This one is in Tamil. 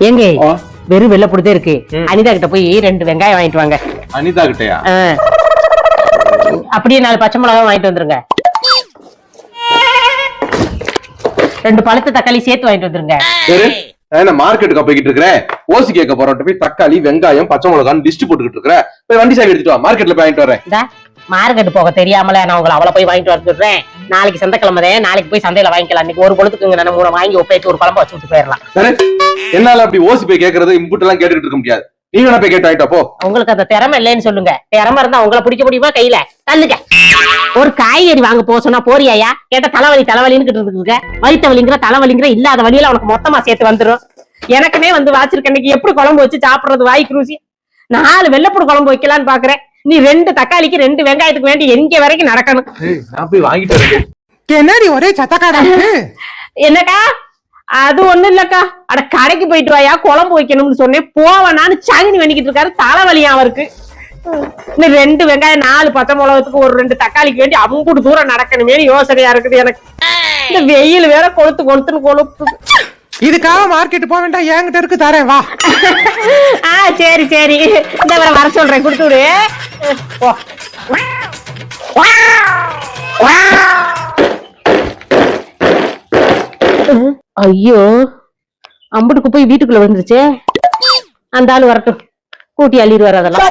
ஏங்க வெறும் வெள்ள புடுதே இருக்கு. அனிதா கிட்ட போய் 2 வெங்காயம் வாங்கிட்டு வாங்க. அனிதா கிட்டயா? அப்படியே 4 பச்சை மிளகாய் வாங்கிட்டு வந்துருங்க. 2 பழுத்த தக்காளி சேர்த்து வாங்கிட்டு வந்துருங்க. மார்க்கெட்டுக்கு போய்கிட்டு இருக்கிறேன். ஓசி கேட்க போறோம். போய் தக்காளி வெங்காயம் பச்சை மிளகாய் லிஸ்ட் போட்டுக்கிட்டு இருக்கிறேன். போய் வண்டி சாவி எடுத்துட்டு வா. மார்க்கெட்ல போய் வாங்கிட்டு வரேன். மார்க்கெட் போக தெரியாமல நான் உங்களை அவளை போய் வாங்கிட்டு வர சொல்றேன். நாளைக்கு சந்தைக்கிழமை, நாளைக்கு போய் சந்தையில வாங்கிக்கலாம். இன்னைக்கு ஒரு பொழுதுக்குங்க நான் 3 வாங்கி ஒப்பேட்டு ஒரு குழம்பு வச்சு விட்டு போயிடலாம். என்னால அப்படி ஓசி போய் கேட்கறது இம்புட் எல்லாம் கேட்டுட்டு இருக்க முடியாது. நீ வேணா போய் கேட்டு வாங்கிட்டா போ. உங்களுக்கு அந்த திறமை இல்லைன்னு சொல்லுங்க. திறமை இருந்தா உங்களை பிடிக்க முடியுமா? கையில தள்ளுங்க. ஒரு காய்கறி வாங்க போ சொன்னா போறியா? கேட்ட தலைவலின்னு இருக்குங்க. வயிற்று வலிங்கிற தலைவலிங்கிற இல்லாத வழியில உனக்கு மொத்தமா சேர்த்து வந்துடும். எனக்குமே வந்து வாச்சிருக்க இன்னைக்கு எப்படி குழம்பு வச்சு சாப்பிடுறது வாய்க்கு ருசி. 4 வெள்ளப்பூடு குழம்பு வைக்கலான்னு பாக்குறேன். நீ 2 தக்காளிக்கு 2 வெங்காயத்துக்கு வேண்டி எங்க வரைக்கும் நடக்கணும். நான் போய் வாங்கிட்டு வரேன். என்னடி ஒரே சத்தக்காடா இருக்கு? என்னக்கா? அது ஒண்ணும் இல்லக்கா. அட கடைக்கு போயிட்டு வாயா, குழம்பு வைக்கணும்னு சொன்னேன். போவனான்னு சங்கினி பண்ணிக்கிட்டு இருக்காரு. தலைவலியா அவருக்கு. இன்னும் 2 வெங்காயம் 4 பச்சை மிளகத்துக்கு ஒரு 2 தக்காளிக்கு வேண்டி அம்புட்டு தூரம் நடக்கணுமே யோசனையா இருக்குது எனக்கு. இந்த வெயில் வேற கொளுத்து இதுக்காக மார்க்கெட் போக வேண்டாம். என்கிட்ட இருக்கு, தரேன் வா. சரி இந்த வர சொல்றேன், கொடுத்து விடு. ஐயோ, அம்புட்டுக்கு போய் வீட்டுக்குள்ள வந்துருச்சே. அந்த ஆளு வரட்டும், கூட்டி அள்ளிடுவார் அதெல்லாம்.